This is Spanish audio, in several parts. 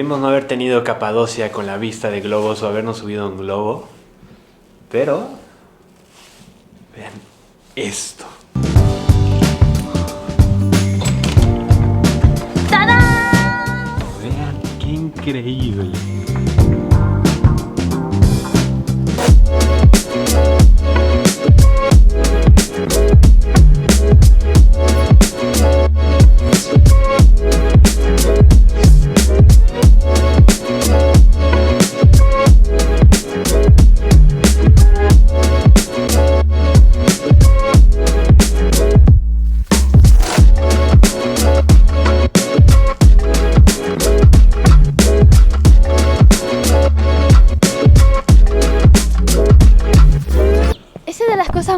Pudimos no haber tenido Capadocia con la vista de globos o habernos subido a un globo. Pero... vean esto. ¡Tada! Vean qué increíble.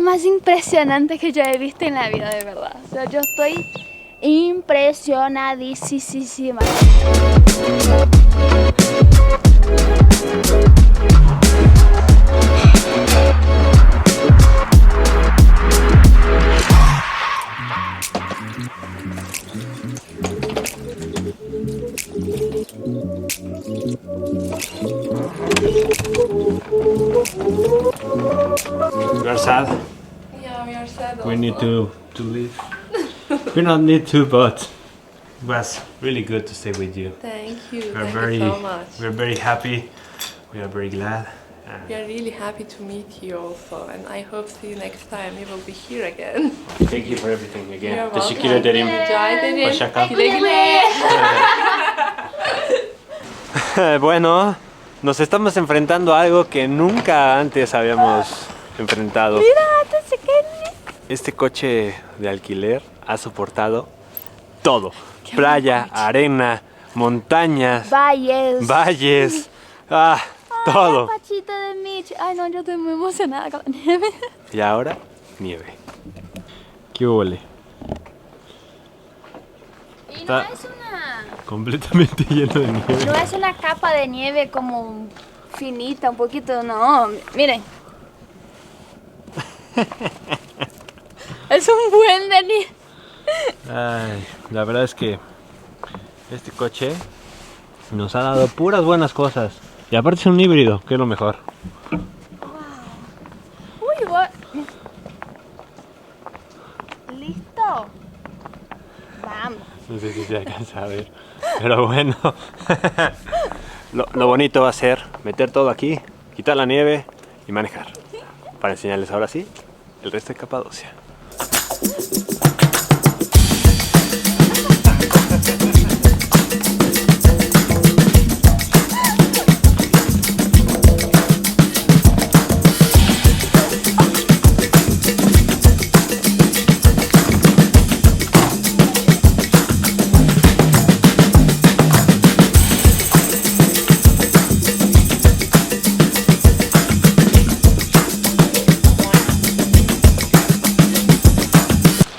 Más impresionante que yo he visto en la vida, de verdad. O sea, yo estoy impresionadísima. We are sad. Yeah, we are sad. We need to leave. We don't need to, but it was really good to stay with you. Thank you. We're Thank you so much. We're very happy. We are very glad. We are really happy to meet you also, and I hope see you next time. You will be here again. Thank you for everything again. You're Teşekkür welcome. ederim. Rica ederim. Hoşça kal. Güle güle. Bueno, nos estamos enfrentando a algo que nunca antes habíamos enfrentado. Mira, te saqué. Este coche de alquiler ha soportado todo. Playa, arena, montañas, valles, todo. Pachito de Mitch. Ay, no, yo estoy muy emocionada con la nieve. Y ahora, nieve. ¿Qué huele? Y Está- no es una... Completamente lleno de nieve. No es una capa de nieve como finita, un poquito, no. Miren. Es un buen de nieve. Ay, la verdad es que este coche nos ha dado puras buenas cosas. Y aparte es un híbrido, que es lo mejor. Uy, ¿listo? Vamos. No sé si se alcanza a ver. Pero bueno. Lo bonito va a ser meter todo aquí, quitar la nieve y manejar. Para enseñarles ahora sí el resto de Capadocia.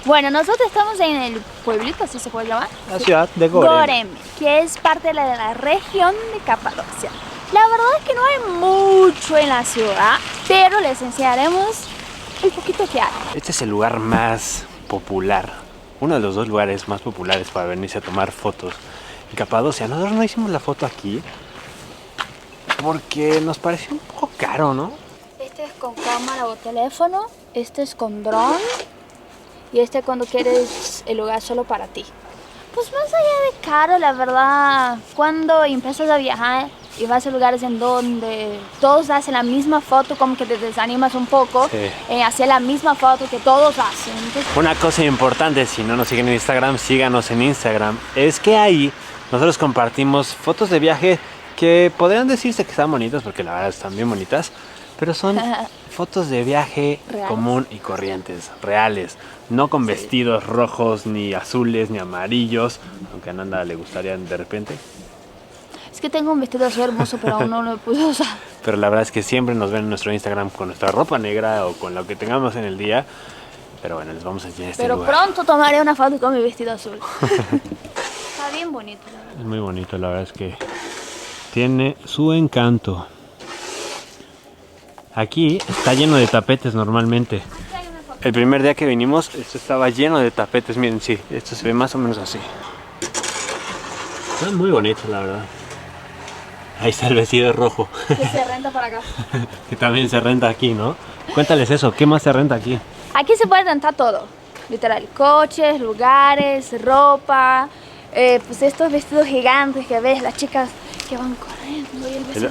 Bueno, nosotros estamos en el pueblito, así se puede llamar. La ciudad de Gorem. Gorem, que es parte de la región de Capadocia. La verdad es que no hay mucho en la ciudad, pero les enseñaremos un poquito que hay. Este es el lugar más popular. Uno de los dos lugares más populares para venirse a tomar fotos en Capadocia. Nosotros no hicimos la foto aquí porque nos pareció un poco caro, ¿no? Este es con cámara o teléfono, este es con dron y este cuando quieres el lugar solo para ti. Pues más allá de caro, la verdad, cuando empiezas a viajar y vas a lugares en donde todos hacen la misma foto, como que te desanimas un poco, Sí. hacer la misma foto que todos hacen. Entonces, Una cosa importante, si no nos siguen en Instagram, síganos en Instagram. Es que ahí nosotros compartimos fotos de viaje que podrían decirse que están bonitas, porque la verdad están bien bonitas, pero son fotos de viaje ¿Reales? común y corrientes, reales. No con vestidos rojos, ni azules, ni amarillos, aunque a Nanda le gustarían de repente. es que tengo un vestido así hermoso, pero aún no lo pude usar. Pero la verdad es que siempre nos ven en nuestro Instagram con nuestra ropa negra o con lo que tengamos en el día. Pero bueno, les vamos a enseñar este Pero lugar. pronto tomaré una foto con mi vestido azul. Está bien bonito, la verdad. Es muy bonito, la verdad es que tiene su encanto. Aquí está lleno de tapetes normalmente. El primer día que vinimos, esto estaba lleno de tapetes. Miren, sí, esto se ve más o menos así. Está muy bonito, la verdad. Ahí está el vestido rojo. que se renta por acá. Que también se renta aquí, ¿no? Cuéntales eso, ¿qué más se renta aquí? Aquí se puede rentar todo, literal, coches, lugares, ropa, pues estos vestidos gigantes que ves, las chicas que van corriendo y el vestido,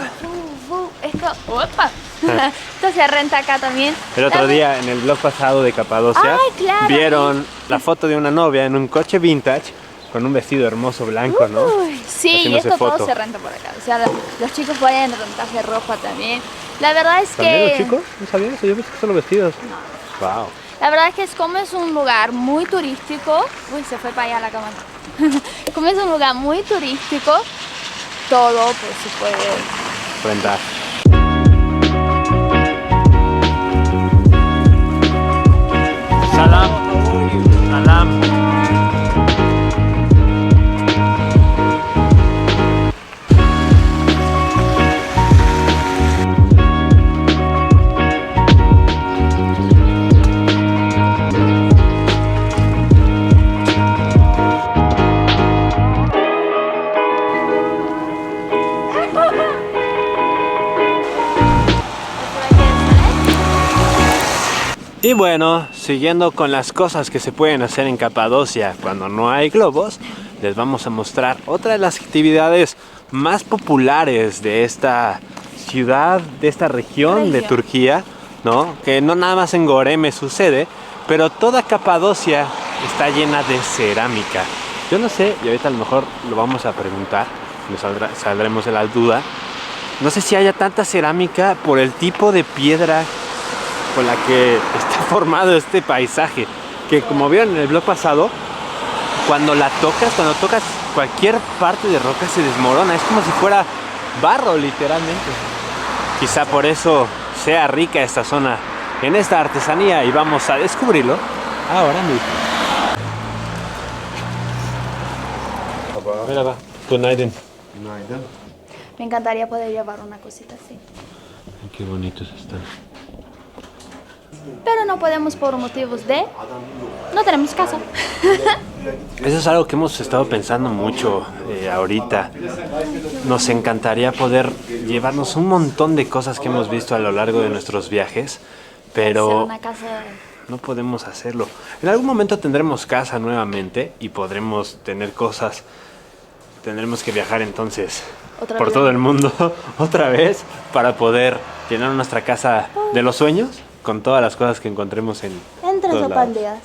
esto, ¡opa! Esto se renta acá también. El otro día en el blog pasado de Capadocia Ay, claro. vieron la foto de una novia en un coche vintage con un vestido hermoso blanco, ¿no? Uy, sí, y Haciéndose esto todo foto. se renta por acá. O sea, los chicos pueden rentarse ropa también. La verdad es ¿También que... los chicos? ¿No sabía eso? Yo pensé que solo vestidos. Wow. La verdad es que como es un lugar muy turístico... Uy, se fue para allá la cámara. Como es un lugar muy turístico, todo pues se puede... Rentar. Salam. Salam. Y bueno, siguiendo con las cosas que se pueden hacer en Capadocia cuando no hay globos, les vamos a mostrar otra de las actividades más populares de esta ciudad, de esta región de Turquía, ¿no? Que no nada más en Goreme sucede, pero toda Capadocia está llena de cerámica. Yo no sé, y ahorita a lo mejor lo vamos a preguntar, nos saldremos de la duda. No sé si haya tanta cerámica por el tipo de piedra con la que está formado este paisaje, que como vieron en el blog pasado, cuando tocas cualquier parte de roca se desmorona, es como si fuera barro literalmente. Quizá por eso sea rica esta zona en esta artesanía y vamos a descubrirlo ahora mismo. Merhaba. Günaydın. Me encantaría poder llevar una cosita así. Qué bonitos están. Pero no podemos por motivos de... No tenemos casa. Eso es algo que hemos estado pensando mucho ahorita. Nos encantaría poder llevarnos un montón de cosas que hemos visto a lo largo de nuestros viajes, Hacer pero una casa... no podemos hacerlo. En algún momento tendremos casa nuevamente y podremos tener cosas. Tendremos que viajar entonces Otra por vez. todo el mundo otra vez para poder llenar nuestra casa de los sueños con todas las cosas que encontremos en Entras todos o lados. pandeas.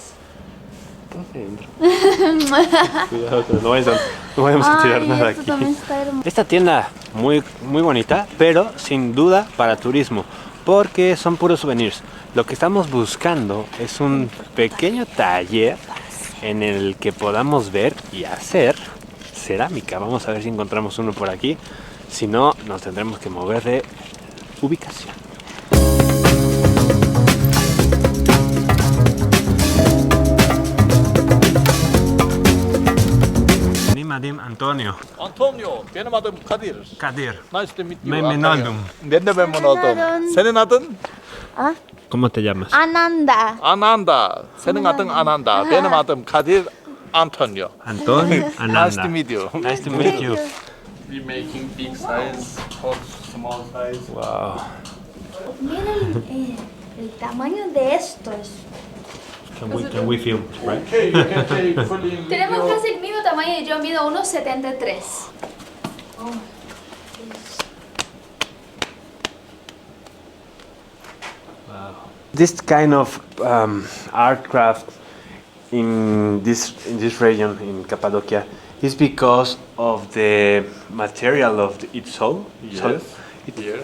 Cuidado, no vayamos a tirar Ay, nada esto aquí. también está hermoso. Esta tienda muy bonita, pero sin duda para turismo, porque son puros souvenirs. Lo que estamos buscando es un pequeño taller en el que podamos ver y hacer cerámica. Vamos a ver si encontramos uno por aquí. Si no, nos tendremos que mover de ubicación. Benim Antonio. Antonio, benim adım Kadir. Kadir. Nice to meet you. Memnun oldum. Ben de memnun oldum. Senin adın? Ah, ¿Cómo te llamas? Ananda. Ananda. Senin adın Ananda. Benim adım Kadir Antonio. Antonio Ananda. Nice to meet you. Nice to meet you. We making big size or small size. Wow. Mira el tamaño de estos. Can we film, right? Okay, you can take fully in Tenemos video. casi el mismo tamaño y yo mido 1,73. This kind of art craft in this region in Cappadocia is because of the material of its soil. Yes. Here.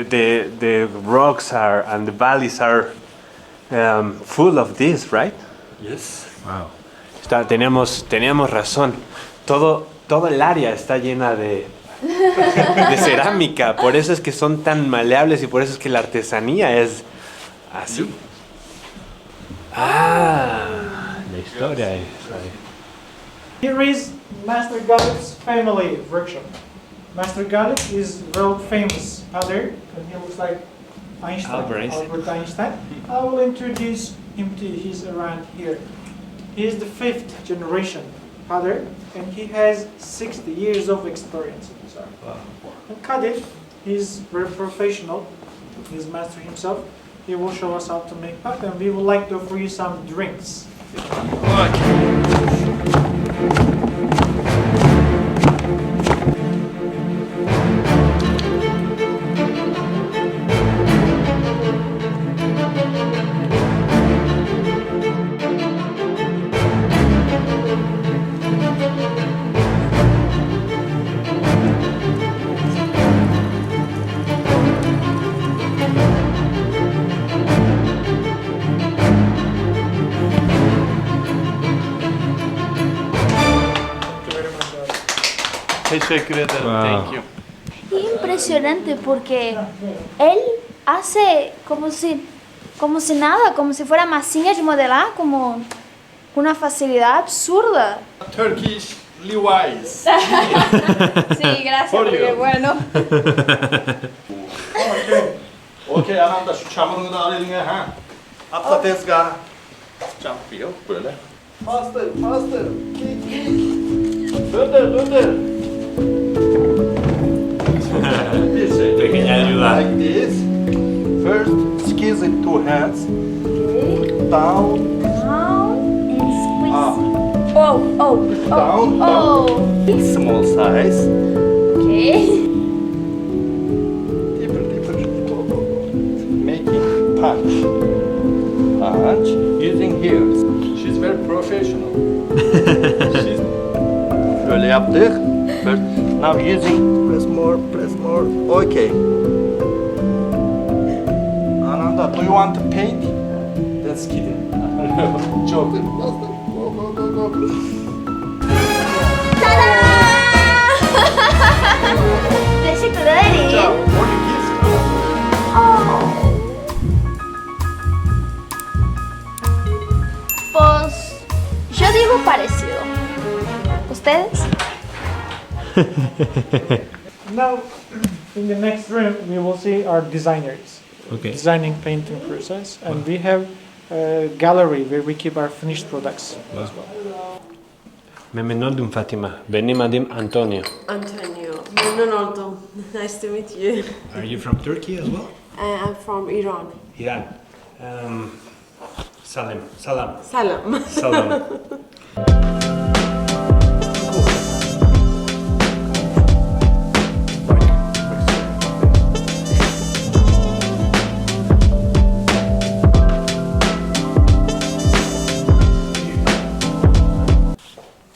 The rocks are and the valleys are full of this, right? Yes. Wow. Teníamos razón. Todo el área está llena de cerámica. Por eso es que son tan maleables y por eso es que la artesanía es así. Ah, la historia es ahí. Here is Master Galip's family workshop. Master Galip is world famous other, and he looks like Einstein, Albert Einstein. I will introduce him to his around here. He is the 5th generation father, and he has 60 years of experience in this art. And Kadir, he's very professional. He's master himself. He will show us how to make pot, and we would like to offer you some drinks. Teşekkür ederim. Wow. Thank you. Impresionante porque él hace como si nada, como si fuera masilla de modelar, como una facilidad absurda. Turkish Levi's. Sí, gracias, For porque you. bueno. Okey anam da şu çamurunu da al eline ha. Atla tezgaha. Jump yok böyle. Faster, faster. Kick, kick. Döndür. Bir şey. Pequeña ayuda. Like this. First, squeeze it two hands. Okay. Down. Down and squeeze. Up. Oh, oh, Down, oh, oh. Small size. Okay. Deeper, deeper. Go, go, go. Making punch. Punch. Using here. She's very professional. She's... Şöyle yaptık. First, now using press more. Okay. Ananda, do you want to paint? That's kidding. Joke. Go, go, go, go. ¡Tada! Teşekkür ederim. Ciao. Portuguese. Oh. Pues yo digo parecido. ¿Ustedes? Now, in the next room, we will see our designers. Okay. Designing painting process, and we have a gallery where we keep our finished products as well. Memnun oldum Fatima. Benim adım Antonio. Antonio, memnun oldum. Nice to meet you. Are you from Turkey as well? I'm from Iran. Iran. Salam. Salam. Salam.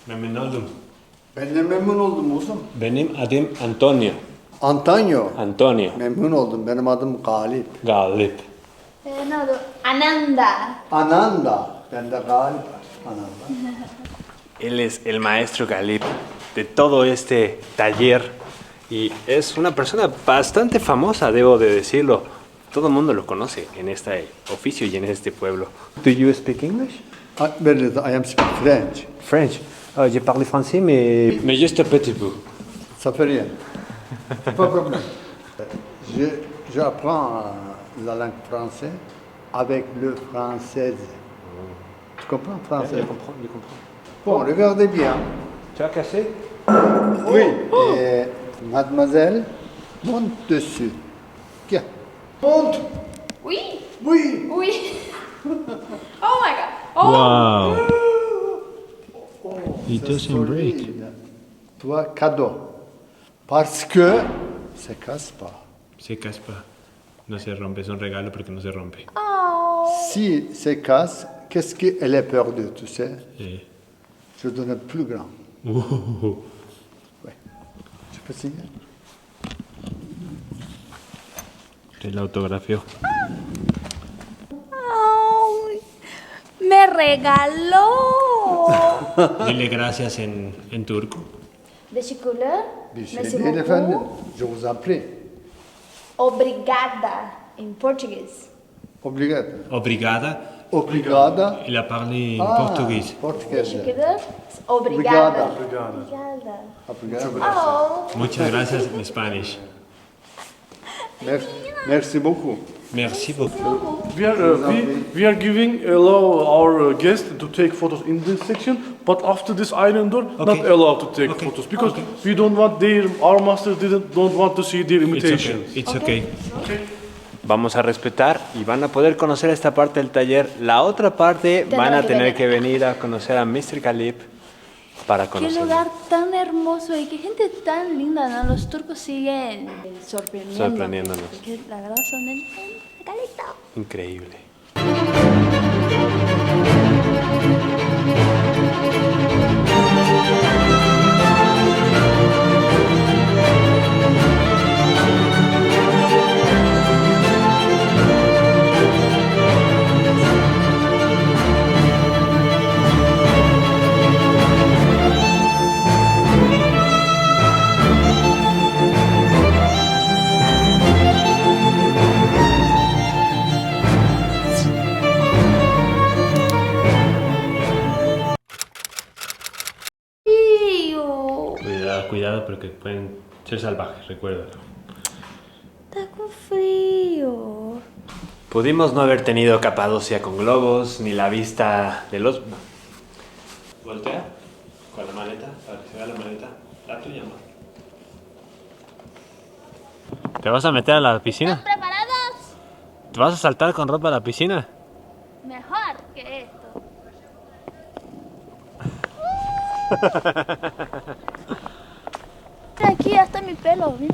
Memnun oldum. Ben de memnun oldum uzun. Benim adım Antonio. Antonio. Antonio. Memnun oldum. Benim adım Galip. Galip. No, Ananda. Ananda. Ben de Galip. Ananda. Él es el maestro Galip de todo este taller y es una persona bastante famosa, debo de decirlo. Todo el mundo lo conoce en este oficio y en este pueblo. Do you speak English? I am speak French. French. Je parle français, mais juste un petit peu. Ça fait rien. Pas de problème. J'apprends la langue française avec le français. Tu comprends français? Je comprends. Bon, regardez bien. Tu as cassé? Oui. Et mademoiselle, monte dessus. Viens. Monte. Oui. Oui. Oui. Oh my god. Oh. Wow. It doesn't break. Toi, cadeau. Parce que ça casse pas. Se casse pas. No se rompe, es un regalo porque no se rompe. Oh. Si ça casse, qu'est-ce qu'elle a perdu, tu sais? Sí. Je donne plus grand. Ouais. Je peux signer? Te la autografió. Ay, me regaló. Dile gracias en turco. Teşekkürler. Bir şey Merci değil beaucoup. efendim. Je vous en prie. Obrigada em português. Obrigado. Obrigada. Obrigada. Il a parlé en Ah, portugais. português. Teşekkürler. Obrigada. Obrigada. Obrigada. Obrigado. Oh. Muchas gracias en Spanish. Merci beaucoup. Merci beaucoup. We are giving allow our guests to take photos in this section, but after this island door, not allowed to take photos because we don't want our masters don't want to see their imitation. It's okay. Vamos a respetar y van a poder conocer esta parte del taller. La otra parte van a tener que venir a conocer a Mr. Khalib para Qué conocerlo. lugar tan hermoso y qué gente tan linda, ¿no? Los turcos siguen Sorprendiéndonos. Porque la verdad son de caleta. Increíble. Frío. Cuidado porque pueden ser salvajes, recuérdalo. Está con frío. Pudimos no haber tenido Capadocia con globos, ni la vista de los... Voltea con la maleta, para que se vea la maleta. La tuya, amor. ¿Te vas a meter a la piscina? ¿Están preparados? ¿Te vas a saltar con ropa a la piscina? Mejor que esto. Mira aquí hasta mi pelo, mira.